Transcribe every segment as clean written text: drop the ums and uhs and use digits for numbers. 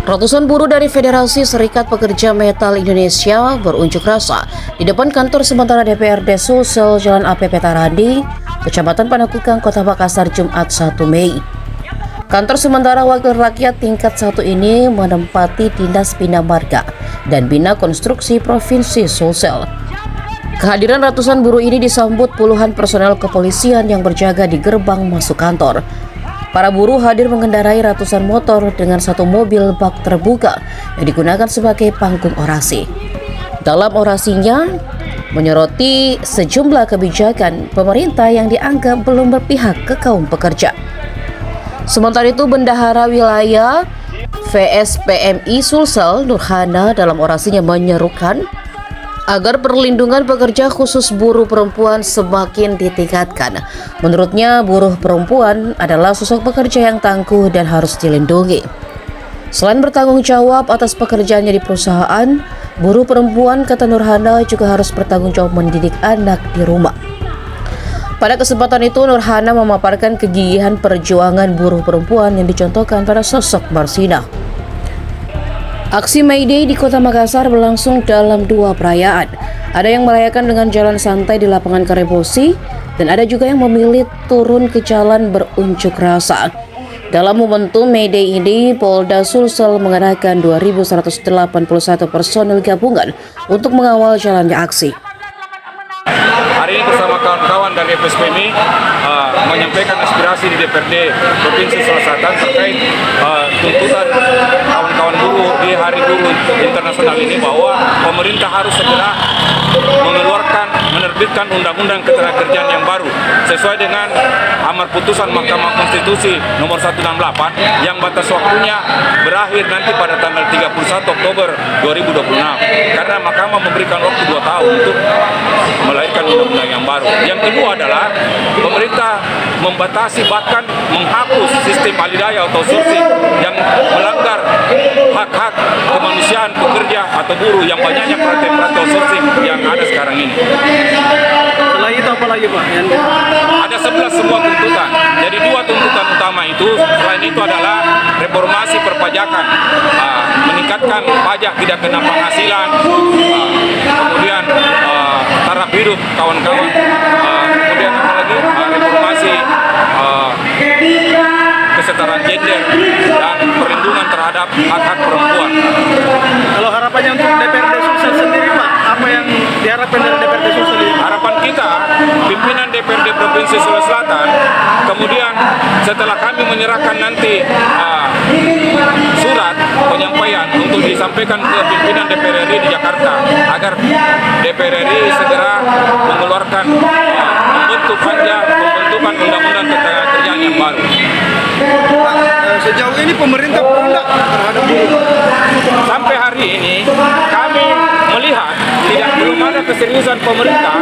Ratusan buruh dari Federasi Serikat Pekerja Metal Indonesia berunjuk rasa di depan kantor sementara DPRD Sulsel Jalan AP Petarandi, Kecamatan Panakukang, Kota Makassar, Jumat 1 Mei. Kantor sementara Wakil Rakyat tingkat 1 ini menempati Dinas Bina Marga dan Bina Konstruksi Provinsi Sulsel. Kehadiran ratusan buruh ini disambut puluhan personel kepolisian yang berjaga di gerbang masuk kantor. Para buruh hadir mengendarai ratusan motor dengan satu mobil bak terbuka yang digunakan sebagai panggung orasi. Dalam orasinya, menyoroti sejumlah kebijakan pemerintah yang dianggap belum berpihak ke kaum pekerja. Sementara itu, Bendahara Wilayah VSPMI Sulsel Nurhana dalam orasinya menyerukan agar perlindungan pekerja khusus buruh perempuan semakin ditingkatkan. Menurutnya, buruh perempuan adalah sosok pekerja yang tangguh dan harus dilindungi. Selain bertanggung jawab atas pekerjaannya di perusahaan, buruh perempuan, kata Nurhana, juga harus bertanggung jawab mendidik anak di rumah. Pada kesempatan itu, Nurhana memaparkan kegigihan perjuangan buruh perempuan yang dicontohkan pada sosok Marsina. Aksi May Day di Kota Makassar berlangsung dalam dua perayaan. Ada yang merayakan dengan jalan santai di lapangan Karebosi, dan ada juga yang memilih turun ke jalan berunjuk rasa. Dalam momentum May Day ini, Polda Sulsel mengerahkan 2.181 personel gabungan untuk mengawal jalannya aksi. Hari ini bersama kawan-kawan dari FSPMI menyampaikan aspirasi di DPRD Provinsi Sulawesi Selatan terkait tuntutan kawan-kawan buruh di Hari Buruh Internasional ini, bahwa pemerintah harus segera menerbitkan undang-undang ketenagakerjaan yang baru sesuai dengan amar putusan Mahkamah Konstitusi nomor 168 yang batas waktunya berakhir nanti pada tanggal 31 Oktober 2026, karena Mahkamah memberikan waktu 2 tahun untuk melahirkan undang-undang yang baru. Yang kedua adalah pemerintah membatasi bahkan menghapus sistem alidaya atau outsourcing yang melanggar hak-hak kemanusiaan pekerja atau buruh yang banyaknya praktek-praktek outsourcing yang ada sekarang ini. Selain itu apa lagi Pak? Ada 11 semua tuntutan. Jadi 2 tuntutan utama itu, selain itu adalah reformasi perpajakan, meningkatkan pajak tidak kena penghasilan, kemudian taraf hidup kawan-kawan, kemudian apa lagi, reformasi kesetaraan gender dan perlindungan terhadap hak-hak perempuan. Kalau harapannya untuk DPRD Sulsel sendiri Pak, apa yang diharapkan dari DPRD Sulsel ini? Harapan kita, pimpinan DPRD Provinsi Sulawesi Selatan, kemudian setelah kami menyerahkan nanti surat penyampaian untuk disampaikan ke pimpinan DPR RI di Jakarta, agar DPR RI segera mengeluarkan membentuk pembentukan undang-undang ketenagakerjaan yang baru. Sejauh ini pemerintah bertindak terhadap buruh. Sampai hari ini kami melihat belum ada keseriusan pemerintah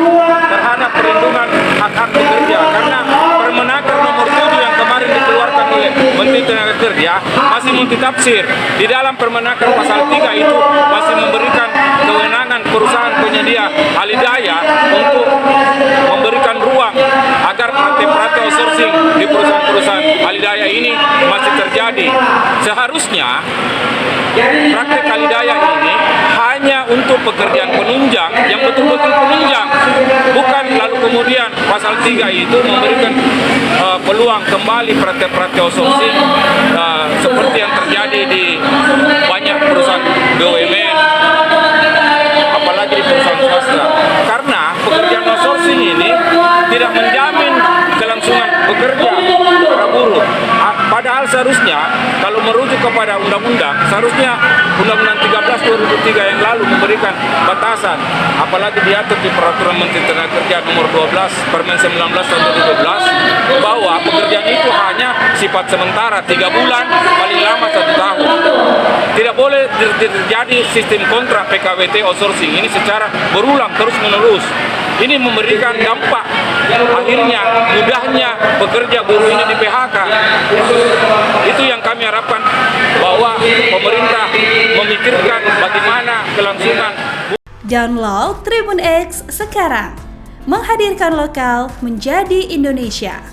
terhadap perlindungan hak-hak pekerja, karena Permenaker nomor 7 yang kemarin dikeluarkan oleh Menteri Tenaga Kerja masih multitafsir. Di dalam Permenaker pasal 3 itu masih memberikan kewenangan perusahaan penyedia alidaya untuk memberikan ruang agar praktek-praktek outsourcing di perusahaan-perusahaan alidaya ini masih terjadi. Seharusnya praktek alidaya ini hanya untuk pekerjaan penunjang yang betul-betul penunjang, bukan lalu kemudian pasal 3 itu memberikan peluang kembali praktek-praktek outsourcing seperti yang terjadi di banyak perusahaan BUMN, apalagi di perusahaan swasta. Karena pekerjaan outsourcing ini tidak menjamin kelangsungan bekerja para buruh. Padahal seharusnya kalau merujuk kepada undang-undang, seharusnya Undang-Undang 13/2003 yang lalu memberikan batasan, apalagi diatur di Peraturan Menteri Tenaga Kerja nomor 12 Permen 19/2012, bahwa pekerjaan itu hanya sifat sementara 3 bulan, paling lama 1 tahun. Tidak boleh terjadi sistem kontrak PKWT outsourcing ini secara berulang terus-menerus. Ini memberikan dampak, akhirnya mudahnya pekerja buruh ini di PHK. Itu yang kami harapkan, bahwa pemerintah memikirkan bagaimana kelangsungan. Download Tribun X sekarang, menghadirkan lokal menjadi Indonesia.